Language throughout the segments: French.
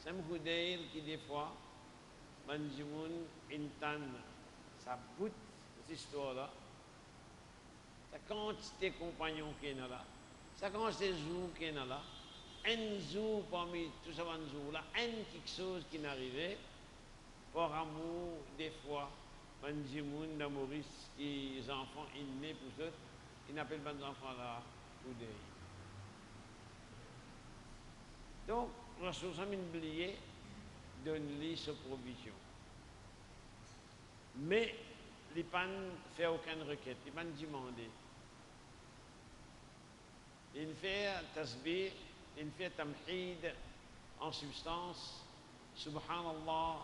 C'est un Houdaïr qui, des fois, Manjimoun, Intan, ça bout cette histoire-là, sa quantité de compagnons qui est là, sa quantité de jours qui est là, un jour parmi tous ces jours-là, un quelque chose qui n'est arrivé, par amour, des fois, Manjimoun, dans Maurice, qui les enfants, ils naissent pour eux, ils n'appellent pas les enfants là, Houdaïr. Donc, Rasul Samin oublié donne-lui sa provision. Mais, il n'a pas fait aucune requête, il n'a pas demandé. Il fait tasbih, il fait tamhid en substance, subhanallah,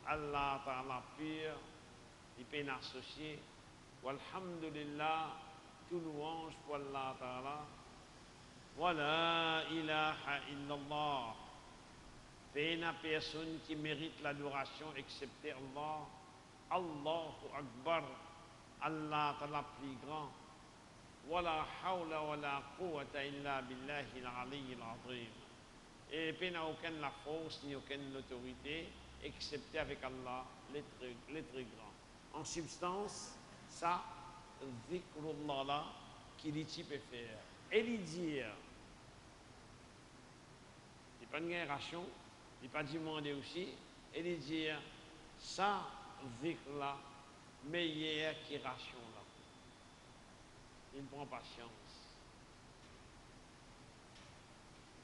Allah ta'ala pur, il peut n'associer, walhamdulillah, tout louange pour Allah ta'ala, wa la ilaha illallah. Il n'y a personne qui mérite l'adoration excepté Allah. Allahu Akbar. Allah est le plus grand. Wa la hawla wa la quwwata illa billahi al-ali al-azim. Et il n'y a aucune la force ni aucune autorité excepté avec Allah, le très grand. En substance, ça, zikrullah là, qu'il peut faire. Et lui dire, il n'y a pas de ration. Il pas demander aussi, et lui dire, ça, zikr là, meilleur qui ration là. Il prend patience.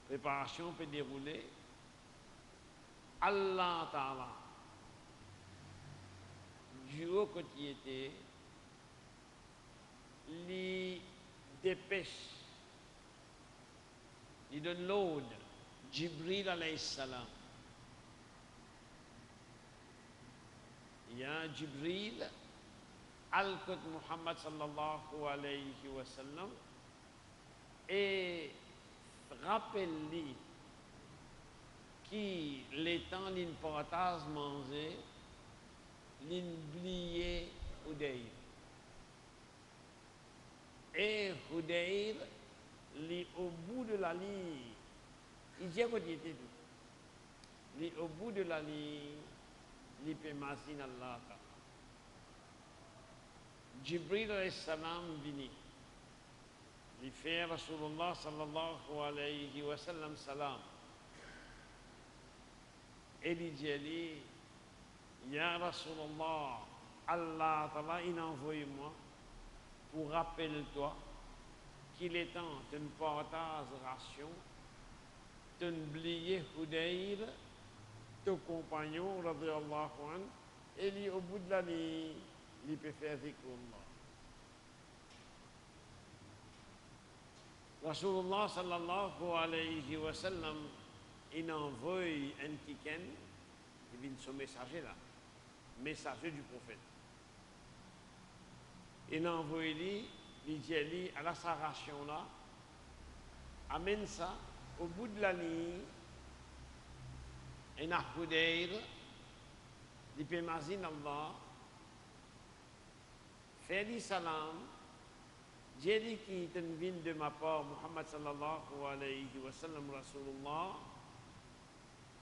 Préparation peut dérouler. Allah Ta'ala, du haut côté était, il dépêche, il donne l'ordre, Jibril alayhi salam. Il y a Jibril, al-Qud Muhammad sallallahu alayhi wa sallam, et rappelle-lui qui les temps d'une partage manger, l'oublié Houdaïr. Et Houdaïr, au bout de la ligne, il dit à côté de tout. Au bout de la ligne, il peut imaginer Allah. Jibril alayhi salam vini. Il fait Rasulullah sallallahu alayhi wa sallam salam. Et il dit, Ya Rasulullah, Allah ta'ala, il envoie moi pour rappeler toi qu'il est temps de ne partage ration, de n'oublier Houdaïr, ton compagnon, radiyallahu anhu, et lui, au bout de l'année, il peut faire zikrullah. Rasulullah sallallahu alayhi wa sallam, il envoie un tiken, il vient son messager là, messager du prophète. Il envoie lui, il dit à la saration là, amène ça, au bout de la nuit, il y a Houdaïr, il peut imaginer Allah, fait du salam, j'ai dit qui est une vine de ma part, Muhammad sallallahu alayhi wa sallam, Rasulullah,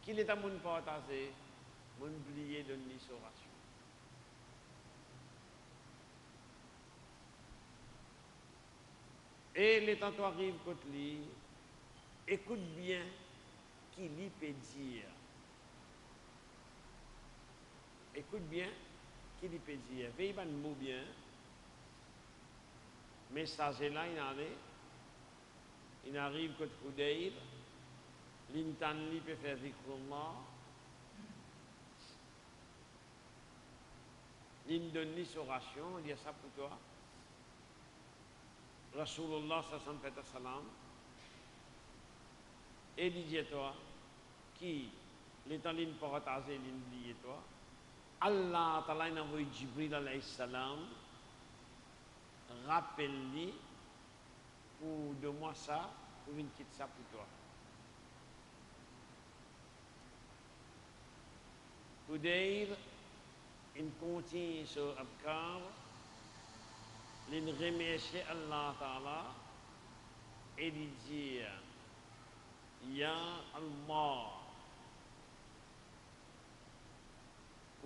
qu'il est à mon partager, mon oublié de l'issoration. Et les temps arrivent contre lui, écoute bien qui lui peut dire. Écoute bien qui lui peut dire. Veille un mot bien. Messager là, il arrive contre Houdaïr. L'intan lui peut faire zikrullah. Il donne l'issoration, il dit ça pour toi. Rasulullah sallallahu alayhi wa sallam, et il dit toi, qui l'étant ligne partager l'oublié toi, Allah ta'ala a envoyé Jibril alayhi salam, rappelle-lui pour de moi ça, pour une petite ça pour toi. Houdaïr, il continue sur Abkar, il remercie Allah Ta'ala et il dit, Ya Allah,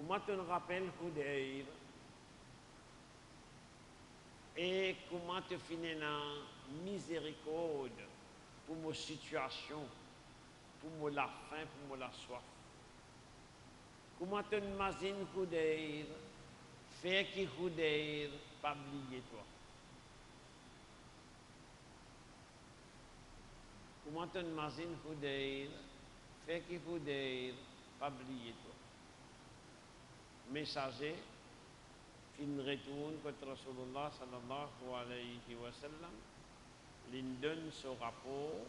comment tu nous rappelles Hudayr et comment tu finis dans miséricorde pour mon situation, pour mon la faim, pour mon la soif. Comment tu imagines Hudayr, faire que Hudayr pas oublier toi. Comment tu imagines Hudayr, faire que Hudayr pas oublier toi. Messager, fin retourne contre Rasulullah sallallahu alayhi wa sallam, il donne ce rapport.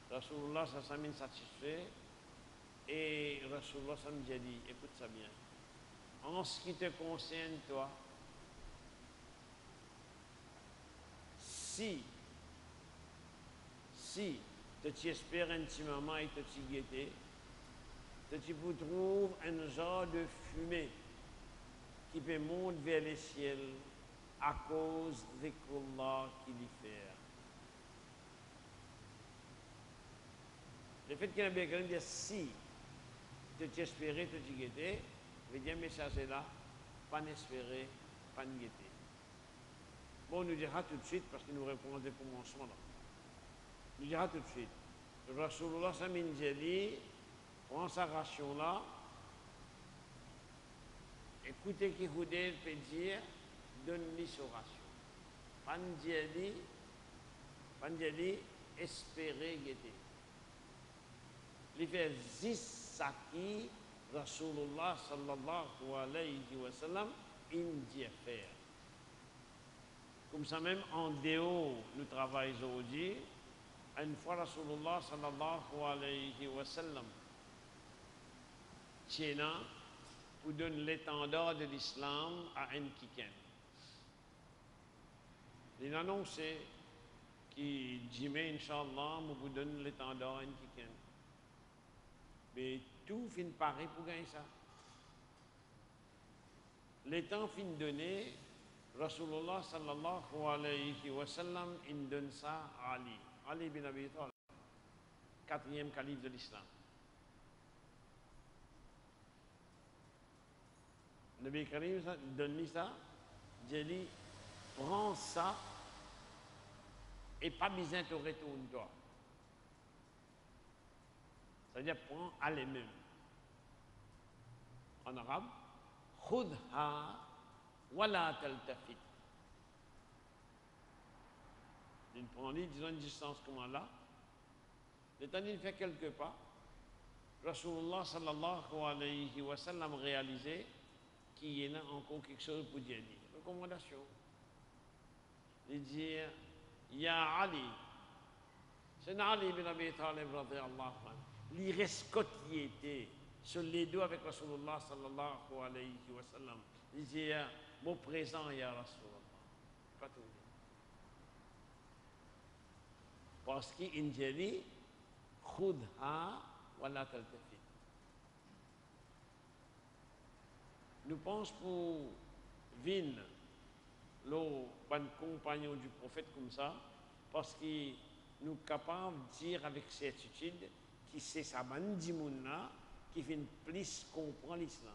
Rasulullah sallallahu satisfait et Rasulullah sallallahu a dit, écoute ça bien, en ce qui te concerne toi, si tu espères intimement et tu guetter, tu trouves un genre de fumée qui peut monter vers les ciels à cause de Allah qui l'y fait. Le fait qu'il y a bien quelqu'un qui dit si tu espères, tu guetter, veut dire message là, pas n'espérer, pas guetter. Bon, on nous dira tout de suite parce qu'il nous répond des commencements là. On nous dira tout de suite. Rasulullah Samin Jali prend sa ration là. Écoutez qui Hudayr peut dire, donne-lui sa ration. Panjali, espérer guetter. Il fait 10 saki, Rasulullah sallallahu alayhi wa sallam, il faire. Comme ça même, en déo, nous travaillons aujourd'hui. Une fois Rasulullah sallallahu alayhi wa sallam, tiena pour donner l'étendard de l'islam à un kiken. Il a annoncé qu'il dit, Inch'Allah, vous donne l'étendard à un kiken. Mais tout finit pareil pour gagner ça. Les temps finit donné, Rasulullah sallallahu alayhi wa sallam, il donne ça à Ali. Ali bin Abi Talib, 4e calife de l'islam. Le Nabi Karim donne ça, dit, prends ça et pas besoin de retourner toi. C'est-à-dire, prends à les-mêmes. En arabe, khudha wa la taltafit. Il prend lui, disons une distance comme là. Le temps il fait quelques pas. Rasulullah sallallahu alayhi wa sallam réalisait qu'il y a encore quelque chose pour dire. Recommandation. Il dit, Ya Ali, c'est Ali bin Abi Talib radiyallahu anhu. Il reste qui était sur les deux avec Rasulullah sallallahu alayhi wa sallam. Il dit, mon présent, ya Rasulullah. Pas tout. Parce qu'il dit, khudha wa la taltafit. Nous pensons pour Vin, le bon compagnon du prophète comme ça, parce que nous sommes capables de dire avec certitude que c'est sa bandimouna qui fait plus comprendre l'islam.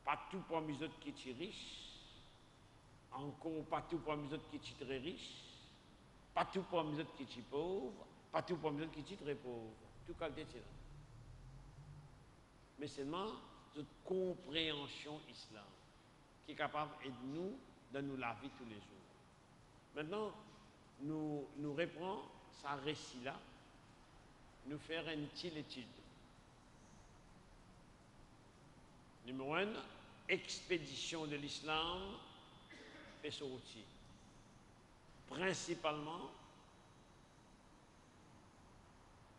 Pas tout parmi les autres qui sont riches, encore pas tout parmi les autres qui sont très riches, pas tout parmi les autres qui sont pauvres, pas tout parmi les autres qui sont très pauvres. Tout qualité de là. Mais seulement notre compréhension islam qui est capable d'aider nous dans nous la vie tous les jours. Maintenant, nous reprenons ce récit-là, nous faire une petite étude. Numéro 1, expédition de l'islam et sortie. Principalement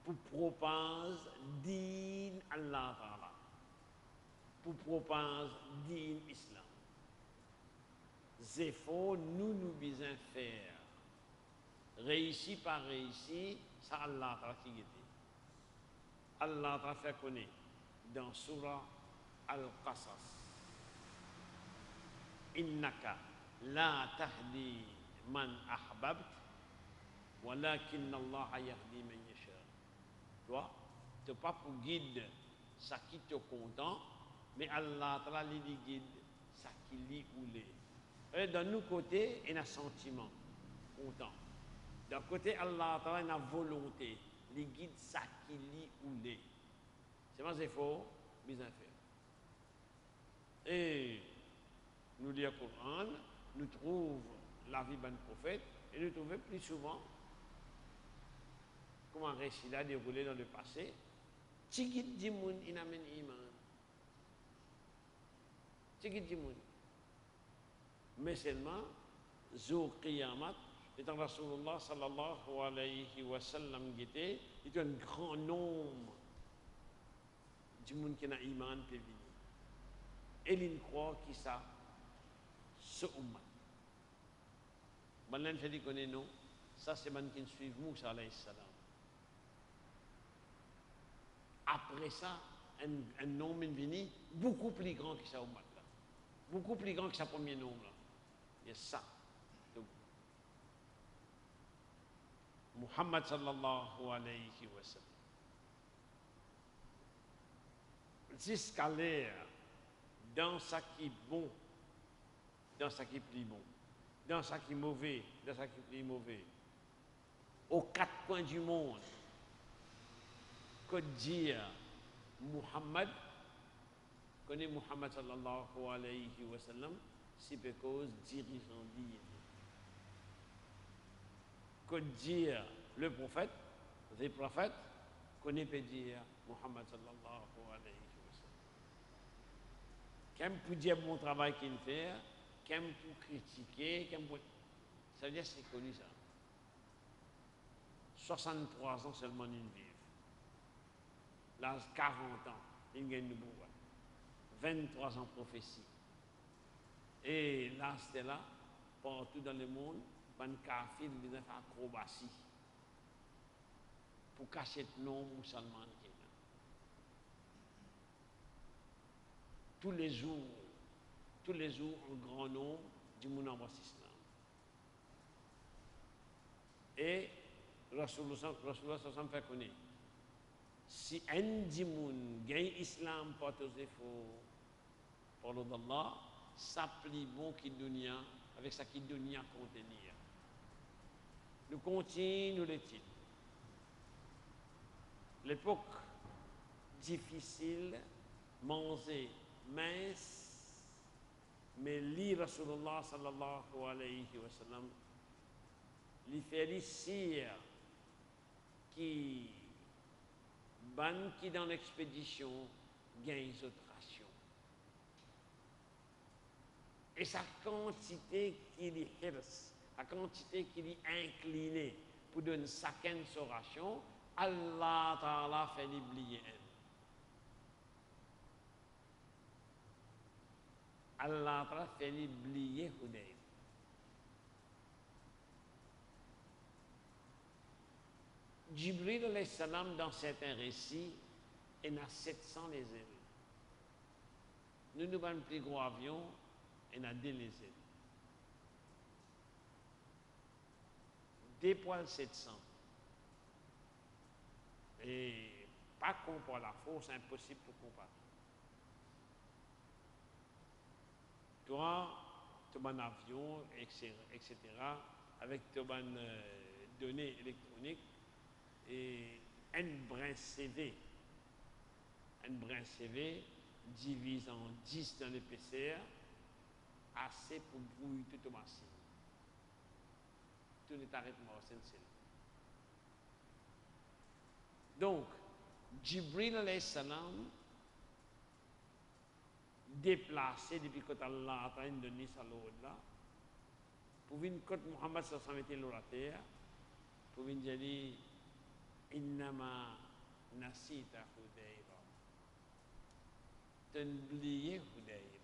pour propager din Allah Ta'ala, pour propager din Islam. C'est faut nous besoin faire. Réussi par réussi, ça Allah Ta'ala qui était. Allah Ta'ala fait connaître dans Surah Al-Qasas. Innaka la tahdi man ahbabt, Walakin Allah yahdi man yasha. Toi, tu n'es pas pour guide ça qui te content, mais Allah t'ala li guide ça qui lit ou l'est. D'un nous côté, il y a un sentiment content. D'un côté, Allah t'ala une volonté, li guide ça qui lit ou l'est. C'est pas faux, bien fait. Et nous lisons le Coran, nous trouvons la vie d'un prophète, et nous trouvons plus souvent comment un récit a déroulé dans le passé. Tigit dimoun inamen iman. Tigit dimoun. Mais seulement, Zour Qiyamat, étant Rasulullah sallallahu alayhi wa sallam guetté, il y a un grand nombre de monde qui n'a iman peut venir. Et il croit qu'il ça, ce ummat. Maintenant, je dis qu'on est non, ça c'est man qui suit Moussa alayhi salam. Après ça, un nombre est venu beaucoup plus grand que ça ummat là. Beaucoup plus grand que sa premier nombre là. Il y a ça. Muhammad sallallahu alayhi wa sallam. Jusqu'à l'air, dans ce qui est bon, dans ce qui est plus bon, dans ce qui est mauvais, dans ce qui est plus mauvais, aux quatre coins du monde, que dire Muhammad, connaît Muhammad sallallahu alayhi wa sallam, c'est parce que dirigeant dit. Que dire le prophète, les prophètes, connaît peut dire Muhammad sallallahu alayhi wa sallam. Qu'aime pour dire bon travail qu'il fait, qu'aime pour critiquer, qu'aime pour... Ça veut dire que c'est connu ça. 63 ans seulement il vit. L'âge 40 ans, il gagne le pouvoir. 23 ans prophétie. Et là, c'était là, partout dans le monde, ban kafir il a fait acrobatie pour cacher le nom musulman qui est là. Tous les jours, un grand nombre du monde en islam. Et Rasulullah fait connaître. Si un dimoun gagne l'islam par tous les faux, par l'Allah, ça plie bon qui dunya avec ça qui dunya contenir. Nous continuons les titres. L'époque difficile, manger mince, mais lire Rasulullah sallallahu alayhi wa sallam, li fait les sires qui ban qui dans l'expédition gagne cette ration. Et sa quantité qui est hirs, la quantité qui est inclinée pour donner chacun sa ration, Allah Ta'ala fait l'oublier elle. Allah Ta'ala fait l'oublier Hudayb. Jibril alayhi salam dans certains récits, il a 700 les ailes. Nous avons un plus gros avion, il a 2 les ailes. 2 poils 700. Et pas comparer la force, c'est impossible pour comparer. Toi, tu as un avion, etc., avec tes données électroniques, et un brin CV divise en 10 dans le PCR, assez pour brouiller toute la machine. Tout est arrêté essentiel. Donc, Jibril alayhi salam déplacé depuis que Allah a donné sa loi là, pour venir quand Muhammad sallallahu alayhi wa sallam était la terre, pour venir dire Innama nasita Hudayba. T'as oublié Hudayba.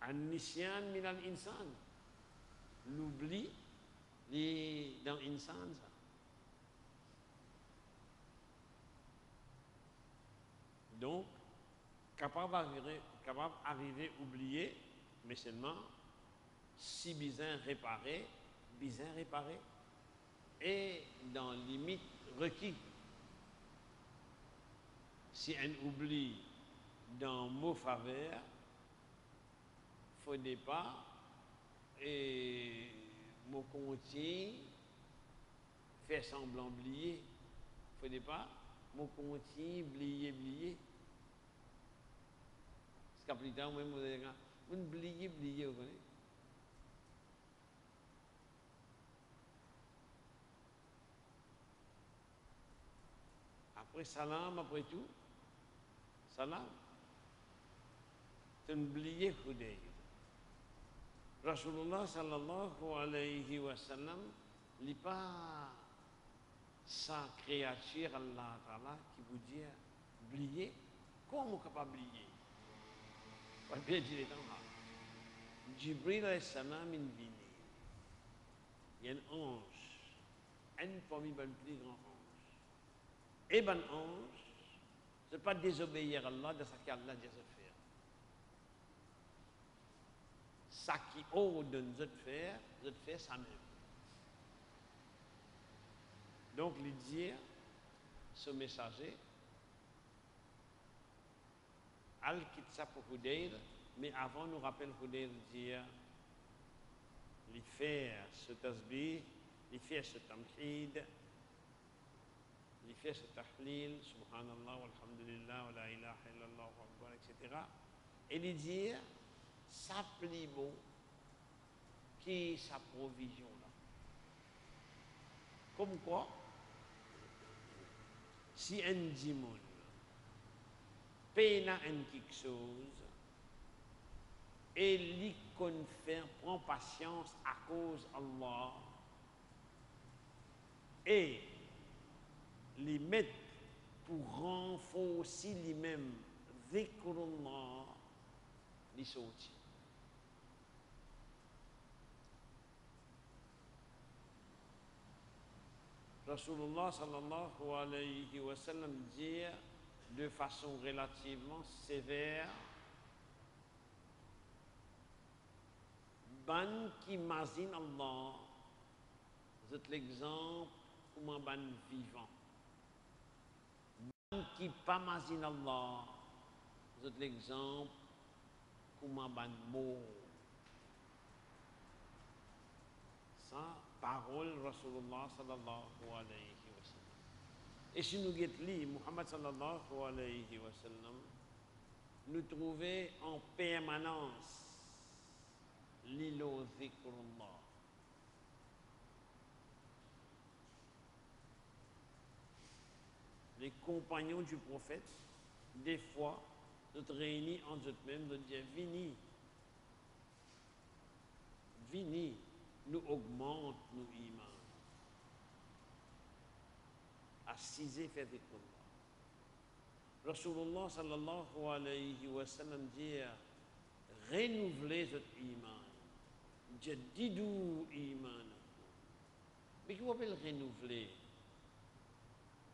An-nisyan min al-insan. L'oubli dans l'insan. Donc, capable d'arriver à oublier, mais seulement si besoin réparé, et dans limite requis. Si on oublie dans mot faveur, faut pas et mon continue faire semblant oublier. Faut pas mon continue oublier. Parce qu'à plus tard, même vous allez dire, vous oubliez, vous connaissez. Après salam, après tout, salam. Tu oublies Khudayr. Rasulullah sallallahu alayhi wa sallam, il n'est pas sa créature Allah Ta'ala qui vous dit oublier. Comment capable d'oublier? Pas bien dire dans là. Jibril alayhi salam in vini. Il y a un ange, un parmi les plus grands anges. Et ben ange, ce n'est pas désobéir à Allah de ce qu'Allah dit de faire. Ça qui ordonne de faire ça même. Donc, il dit, ce messager, al quitte ça pour Khudayr, mais avant nous rappelle Khudayr dire, il faire ce tasbih, il fait ce tamhid, il fait ce tahlil, subhanallah, walhamdulillah, wa la ilaha illallah, wa akbar, etc. Et il dit, ça plie bon, qui est sa provision là. Comme quoi, si un dimon peine en quelque chose et lui confère, prend patience à cause d'Allah et les met pour renforcer lui-même dhikrullah, les sortir. Rasulullah sallallahu alayhi wa sallam dit de façon relativement sévère, ban qui imagine Allah, c'est l'exemple comme un ban vivant. Ban qui pas imagine Allah, c'est l'exemple comme un ban mort. Ça, parole Rasulullah sallallahu alayhi wa sallam. Et si nous guettons Muhammad sallallahu alayhi wa sallam, nous trouvons en permanence l'îlot zikrullah. Les compagnons du prophète, des fois, nous réunis en eux-mêmes, nous disons, vini, nous augmente nos imans. Assisez, fait zikrullah. Rasulullah sallallahu alayhi wa sallam dit, renouvelez votre iman. Jadidou iman. Mais qui appelle renouveler?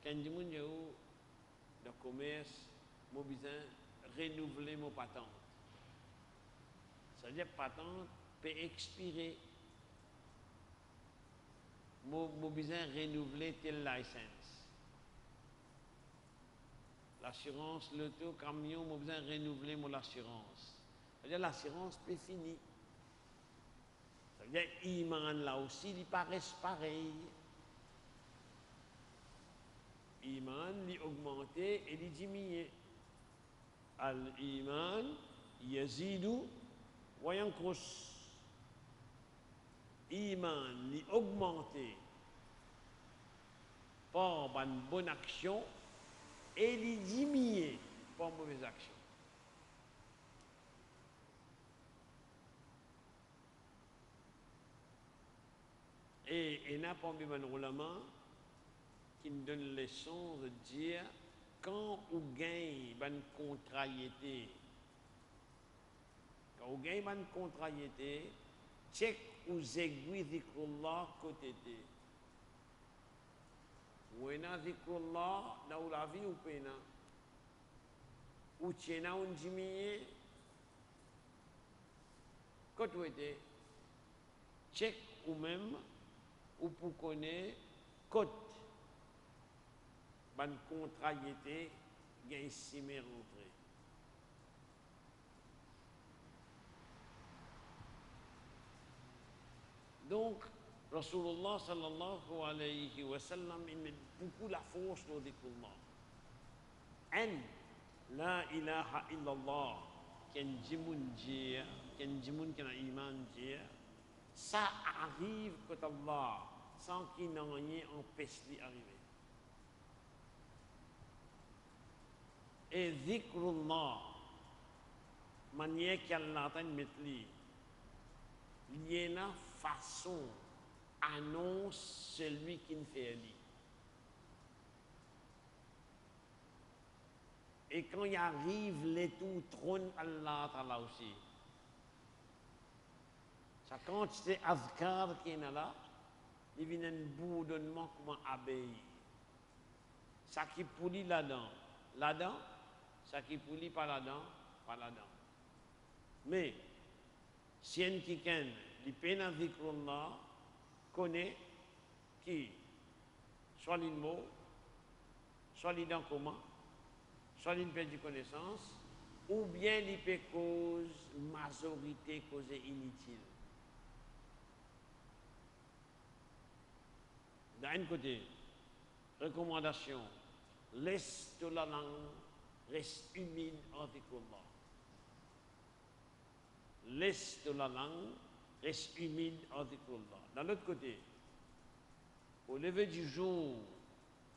Quand je dis dans le commerce, je besoin renouveler mon patente. Ça veut dire que patente peut expirer. Je besoin renouveler telle licence. L'assurance, l'auto, camion, je besoin renouveler mon assurance. Ça veut dire l'assurance peut finir. Ça veut dire iman là aussi, il paraît pareil. Iman, il augmenté et il diminué. Al-iman, yazidu, wa yankus. Iman, il augmenté par une bonne action et il diminué par une mauvaise action. Et il n'y a pas un ulama qui nous donne leçon de dire quand on gagne une contrariété, check ou aiguilles zikrullah côté. Ou ena zikrullah dans la vie ou pena. Ou tiena un diminué. Côté check ou même, ou pour connaître, côté, ban contrat y était, gagne 6 000 rentrées. Donc, Rasulullah sallallahu alayhi wa sallam, il met beaucoup la force dans le dhikr. En la ilaha illallah, ken jimun dire, ken jimun ken iman dire, ça arrive quand Allah, sans qu'il n'en ait empêché d'y arriver. Et dhikrullah, manière qu'Allah t'a mis li, il y a une façon annonce celui qui ne fait li. Et quand il arrive, les tout trône Allah Ta'ala aussi. Sa quantité azkar qui est là, il vient un bourdonnement comme un abeille. Ça qui poulie là-dedans, ça qui poulie pas là-dedans, pas là-dedans. Mais, si un qui ken, il peine à zikrullah, connaît qui, soit l'immo, soit l'ident comment, soit il perd de connaissance, ou bien il peut cause majorité cause inutile. D'un côté, recommandation, laisse de la langue reste humide avec Allah. Laisse de la langue reste humide avec Allah. D'un autre côté, au lever du jour,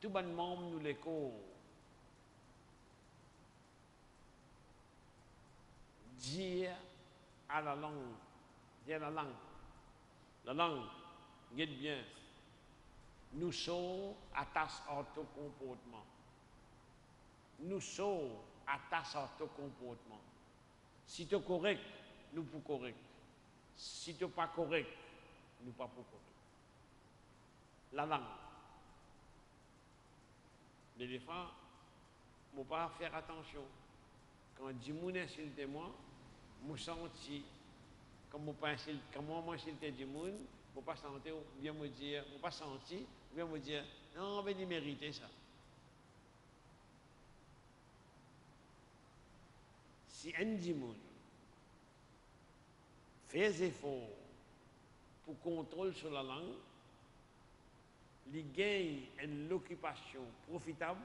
tout bon membre nous les cours. Dire à la langue, dire la langue, guette bien, nous sommes à ta comportement. Nous sommes à ta comportement. Si tu es correct, nous pour correct. Si tu n'es pas correct, nous pas pour correct. La langue. Mais des fois, il ne faut pas faire attention. Quand Djimoun insulte moi, je sens comme moi insulte Djimoun, je ne peux pas sentir, ou bien me dire, je ne pas sentir, ou bien me dire, non, on va y mériter ça. Si un Djimoun fait des efforts pour contrôler sur la langue, il gagne une occupation profitable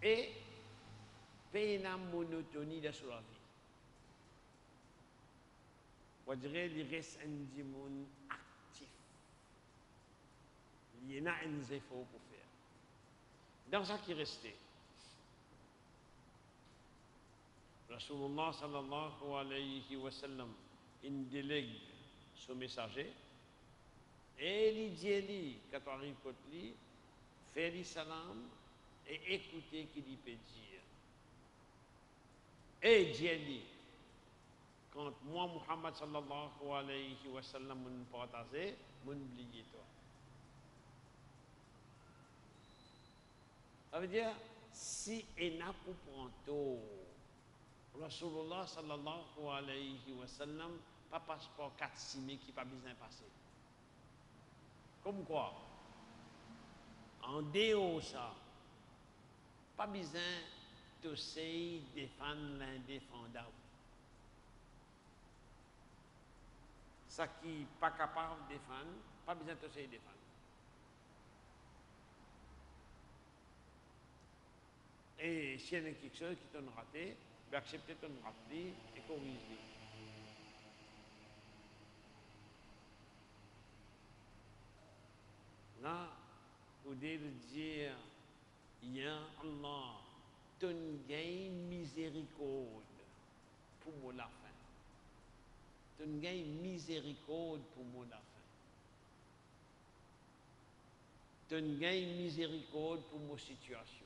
et paye une monotonie sur la vie. On dirait qu'il reste un démon actif. Il y en a un effort pour faire. Dans ce qui restait, Rasulullah sallallahu alayhi wa sallam, il délègue son messager et il dit, quand on arrive contre lui, fais lui salam et écoutez ce qu'il peut dire. Et dit, quand moi, Muhammad sallallahu alayhi wa sallam, mon partage, mon oublié toi. Ça veut dire, si il n'a pas pris Rasulullah sallallahu alayhi wa sallam, pas passeport 4-6 qui pas besoin de passer. Comme quoi, en dehors ça, pas besoin d'essayer de défendre l'indéfendable. Ça qui n'est pas capable de défendre, pas besoin d'essayer de défendre. Et s'il y a quelque chose qui t'a raté, ben accepter ton raté et corriger. Là, vous devez dire, Ya Allah, ton gain miséricorde pour moi la fin. Ton gain miséricorde pour moi la fin. Ton gain miséricorde pour ma situation.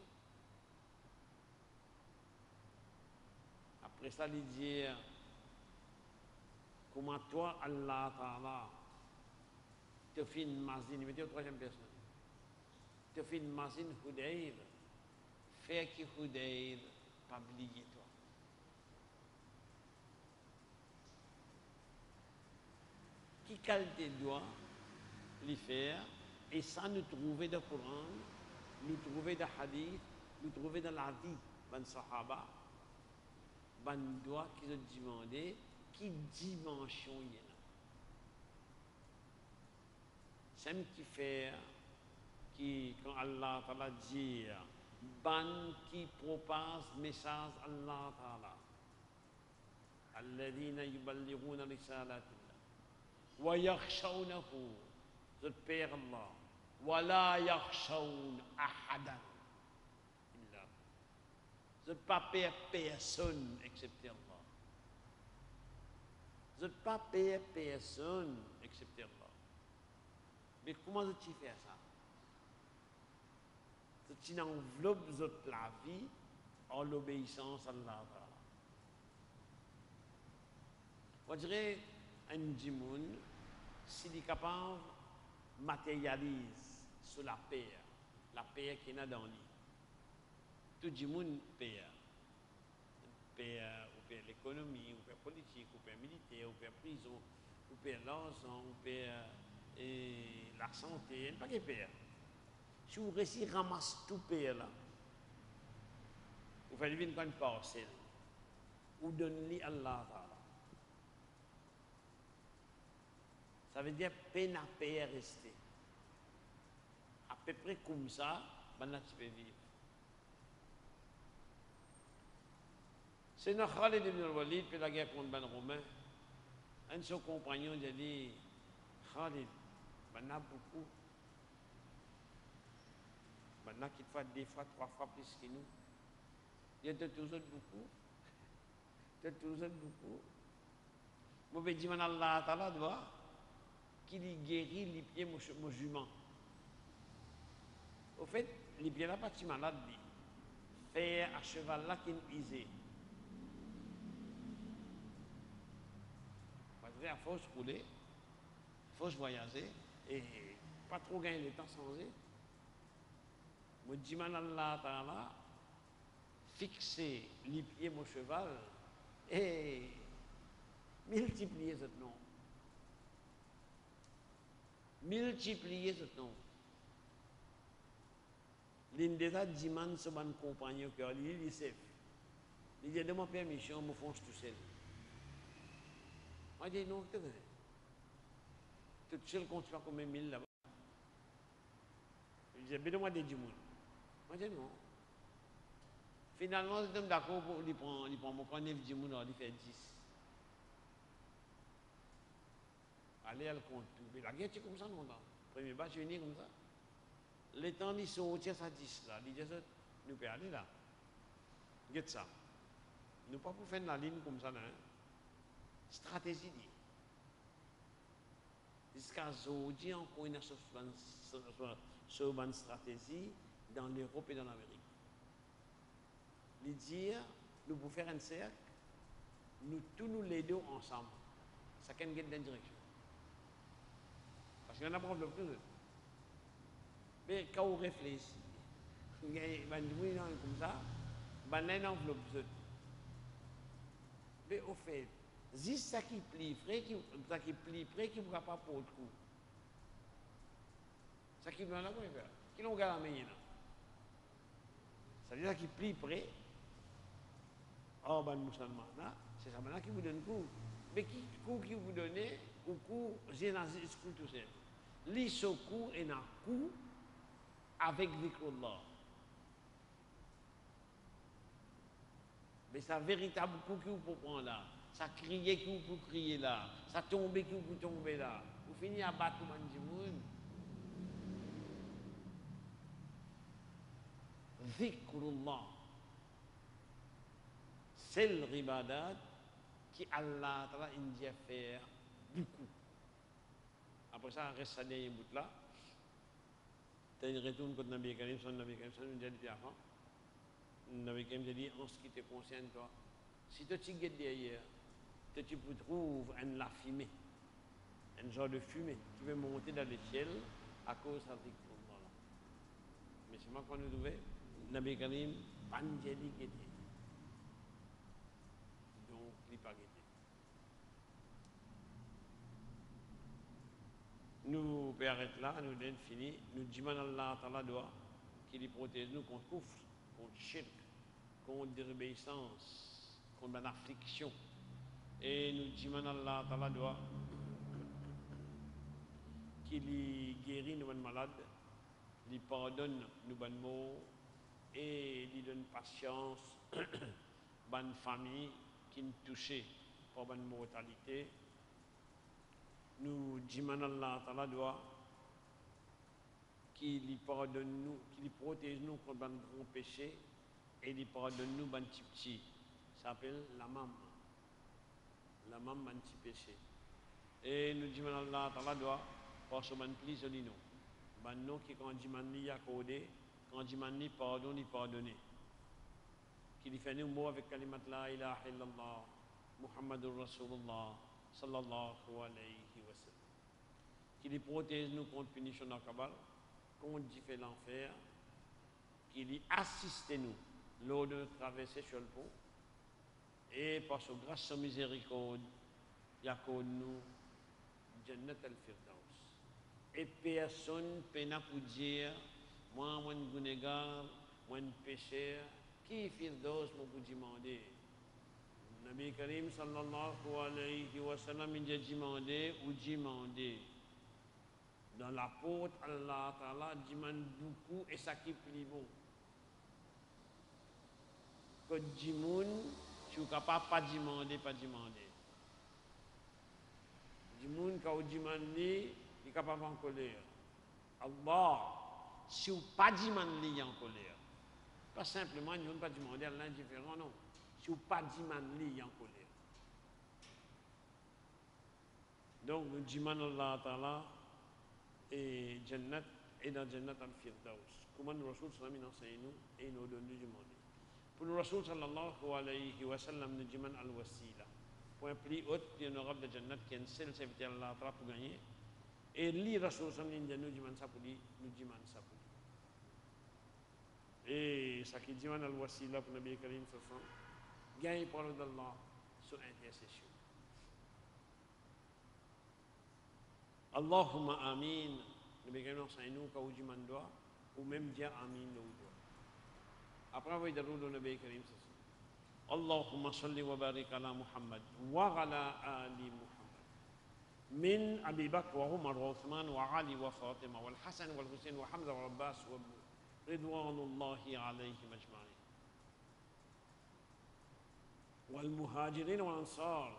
Après ça, il dit, comment toi, Allah Ta'ala, tu fais une mazine, mettez au troisième personne. Tu fais une mazine Hudayr, fais que Hudayr, pas oublier toi. Qui qualité doit les faire, et ça nous trouver dans le Coran, nous trouver dans le hadith, nous trouver dans la vie des Sahaba, ben doit qu'ils ont demandé quelle dimension il y a là. C'est ce qui fait qui, quand Allah Ta'ala dit, ban qui propage message Allah Ta'ala. الذين يبلغون رسالات الله ويخشونه ذات بير الله ولا يخشون أحدا إلا ذات pas peur personne excepté Allah ذات pas peur personne excepté Allah. Mais comment tu fais ça? Tu enveloppes la vie en l'obéissance à Allah. On dirait un djimoun, s'il est capable, matérialise sur la paix qu'il y a dans lui. Tout djimoun paix. Paix, ou paix l'économie, ou paix politique, ou paix militaire, ou paix prison, ou paix l'argent, ou paix la santé, il n'y a pas de paix. Si vous réussissez à ramasser tout paix là, vous faites une grande parcelle, vous donnez à Allah. Ça veut dire peine à paix rester. À peu près comme ça, ben là tu peux vivre. C'est notre Khalid ibn al-Walid, puis la guerre contre Ben Romain. Un de ses compagnons a dit, Khalid, ben là beaucoup. Ben là qu'il faut 2 fois, 3 fois plus que nous. Il y a toujours beaucoup. Il y a toujours beaucoup. Moi, je dis, Allah Ta'ala doit qu'il guérit les pieds musulmans. Au fait, les pieds là, pas si malade, faire à cheval là qu'il isait. Parce que à force rouler, force voyager, et pas trop gagner le temps sans eux. Moi, je dis, Allah Ta'ala, fixer les pieds mon cheval et multiplier ce nom. Multiplier ce nom. L'une des autres demande ce bon compagnon qui il dit c'est. Il dit de ma permission, me fonce tout seul. Moi je dis non, tu veux. Tout seul compte pas comme 1000 là-bas. Il dit ben moi des djimoun. Moi je dis non. Finalement, je suis d'accord pour lui prendre mon 9 djimoun, il fait 10. Allez à le compte. La guerre, c'est comme ça, non? Premier batch, je comme ça. Les temps, ils sont au à 10 là. Ils disent, nous pouvons aller là. Regarde ça. Nous ne pouvons pas faire la ligne comme ça, non? Stratégie. Jusqu'à aujourd'hui, encore une stratégie dans l'Europe et dans l'Amérique. Ils disent, nous pouvons faire un cercle, nous tous nous les deux ensemble. Ça peut être dans une direction. Parce qu'il y en a pas de plus. Mais quand on réfléchit, il y a des gens comme ça, il y a une enveloppe. Mais au fait, juste ça qui plie près, qui ne pourra pas pour le coup. Ça qui doit la faire. Qui l'ont gardé la main. Ça veut dire qu'il plie près. Oh, ben, musulman, c'est ça maintenant qui vous donne coup. Mais qui coup qui vous donne, ou coup, j'ai dans ce coup tout seul. L'issoku est un coup avec dhikrullah. Mais ça véritable coup que vous pouvez prendre là, ça crier que vous pouvez crier là, ça tomber que vous pouvez tomber là. Vous finissez à battre tout le monde. Dhikrullah. C'est le ribadat qui Allah Ta'ala a faire beaucoup. Après ça, reste ça dernier bout là. Tu as une retourne contre Nabi Karim, son Nabi Karim, ça nous dit avant. Nabi Karim dit, en ce qui te concerne, toi, si tu te guettes derrière, tu trouves la fumée, un genre de fumée qui veut monter dans le ciel à cause de ce là. Mais c'est moi qu'on nous trouvait, Nabi Karim, Panjeli guetté. Donc, il n'est pas guetté. peut arrêter là, nous avons fini. Nous disons Allah Ta'ala doit qu'il protège nous contre le kufr, contre le shirk, contre la désobéissance, contre l'affliction. Et nous disons Allah Ta'ala doit qu'il guérit nos malades, qu'il pardonne nos bonnes maux et qu'il donne patience bonne famille qui nous touchait par bonne mortalité. Nous disons Allah Ta'ala doit qu'il pardonne nous, qu'il protège nous contre nos grands péchés et qu'il pardonne nous ban petit. Ça s'appelle la mam ban petit péché. Et nous disons Allah Ta'ala doit parce que ban plus de nous. Ban nous qui quand dit man li accordé, quand dit man li pardon ni pardonner. Qu'il fait nous mot avec kalimat la ilaha illallah Muhammadur Rasulullah sallallahu alayhi wa sallam. Qu'il protège nous contre punition dans Kabal, contre fait l'enfer, qu'il assiste nous lors de traverser sur le pont. Et par sa grâce, sa miséricorde, il a nous Jannat al-Firdaus. Et personne ne peut dire, moi, mon gunégar, mon pécheur, qui Firdaus m'a demandé. Nabi Karim sallallahu alayhi wa sallam, il a demandé ou demandé. Dans la porte, Allah Ta'ala demande beaucoup et ça qui plie bon. Que Dimoun, si vous ne pouvez pas demander, pas demander. Dimoun, quand vous demandez, il est capable en colère. Allah, si vous ne pouvez pas demander, il est en colère. Pas simplement, nous ne pouvons pas demander à l'indifférent, non. Si vous ne pouvez pas demander, il est en colère. Donc, nous demandons Allah Ta'ala et Jannat et dans Jannat al-Firdaus. Comment nous Rasul sallallahu alayhi wa sallam nous et nous donne du monde. Pour le Rasul sallallahu alayhi wa sallam nous demande al-wasila. Point plus haut et honorable de Jannat qui est un seul serviteur Allah pour gagner. Et lui Rasul sallallahu alayhi wa sallam nous demande ça pour lui, nous demande ça pour lui. Et ça qui demande al-wasila pour Nabi Karim sallallahu alayhi wa sallam gagne parole d'Allah sur intercession. Allahumma amin. Nous bégagnons ça nous quand vous demandez ou même dire amin nous doit. Après vous dire le Nabi Karim Allahumma salli wa barik ala Muhammad wa ala ali Muhammad. Min Abi Bakr wa Umar wa Uthman wa Ali wa Fatima wa Al-Hasan wa Al-Husayn wa Hamza wa Abbas wa ridwanullahi alayhim ajma'in. والمهاجرين والأنصار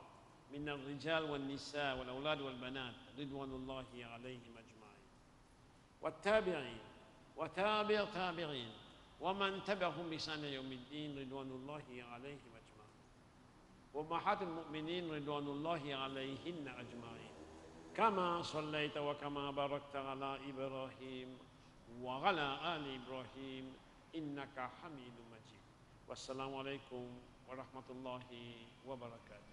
من الرجال والنساء والأولاد والبنات رضوان الله عليهم أجمعين والتابعين وتابع تابعين ومن تبعهم بإحسان يوم الدين رضوان الله عليهم أجمعين وأمهات المؤمنين رضوان الله عليهن أجمعين كما صليت وكما باركت على إبراهيم وعلى آل إبراهيم إنك حميد مجيد والسلام عليكم ورحمة الله وبركاته.